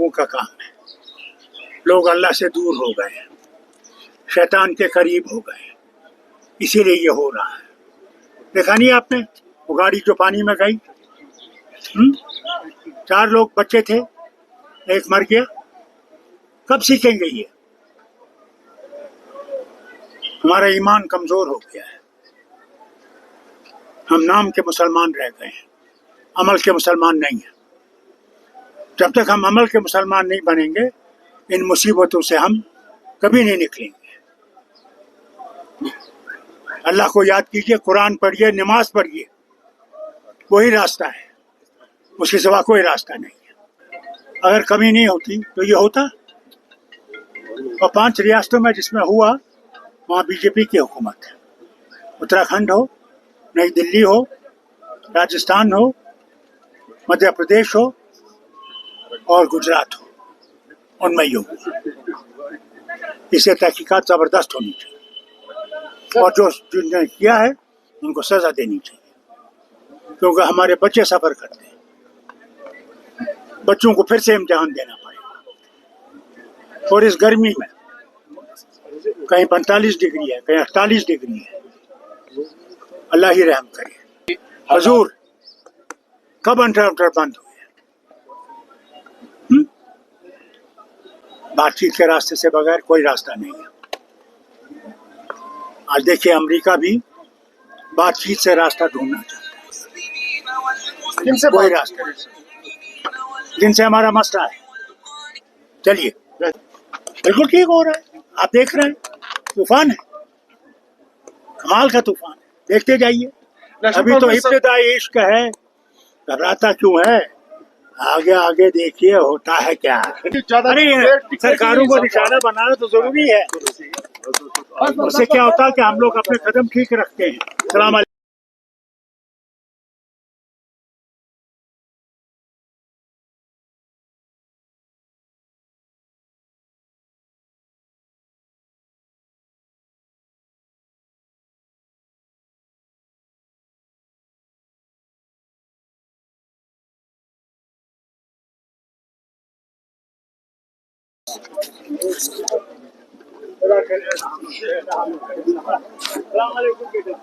لوگوں کا کام ہے. لوگ اللہ سے دور ہو گئے ہیں, شیطان کے قریب ہو گئے ہیں, اسی لیے یہ ہو رہا ہے. دیکھا نہیں آپ نے وہ گاڑی جو پانی میں گئی, 4 لوگ بچے تھے, ایک مر گیا. کب سیکھیں گے یہ؟ ہمارا ایمان کمزور ہو گیا ہے. ہم نام کے مسلمان رہ گئے ہیں, عمل کے مسلمان نہیں ہیں. جب تک ہم عمل کے مسلمان نہیں بنیں گے ان مصیبتوں سے ہم کبھی نہیں نکلیں گے. اللہ کو یاد کیجئے, قرآن پڑھیے, نماز پڑھیے, وہی راستہ ہے, اس کے سوا کوئی راستہ نہیں ہے. اگر کمی نہیں ہوتی تو یہ ہوتا. اور 5 ریاستوں میں جس میں ہوا وہاں بی جے پی کی حکومت ہے. اتراکھنڈ ہو, نئی دلی ہو, راجستھان ہو, مدھیہ پردیش ہو اور گجرات ہو, ان میں یوں. اسے تحقیقات زبردست ہونی چاہیے اور جو جن نے کیا ہے ان کو سزا دینی چاہیے, کیونکہ ہمارے بچے سفر کرتے ہیں. بچوں کو پھر سے امتحان دینا پڑے گا, اور اس گرمی میں کہیں 45 ڈگری ہے, کہیں 48 ڈگری ہے. اللہ ہی رحم کرے. حضور کب انٹرپٹر بند ہوئے؟ بات چیت کے راستے سے بغیر کوئی راستہ نہیں ہے. آج دیکھیے امریکہ بھی بات چیت سے راستہ ڈھونڈنا چاہتا ہے. کوئی راستہ نہیں, جن سے ہمارا مسئلہ ہے. چلیے بالکل ٹھیک ہو رہا ہے, آپ دیکھ رہے ہیں طوفان ہے, کمال کا طوفان ہے, دیکھتے جائیے. ابھی تو ابتدائی عشق ہے, گھبراتا کیوں ہے؟ آگے آگے دیکھیے ہوتا ہے کیا. سرکاروں کو نشانہ بنانا تو ضروری ہے, اس سے کیا ہوتا ہے کہ ہم لوگ اپنے قدم ٹھیک رکھتے ہیں. السلام علیکم. السلام علیکم بیٹا.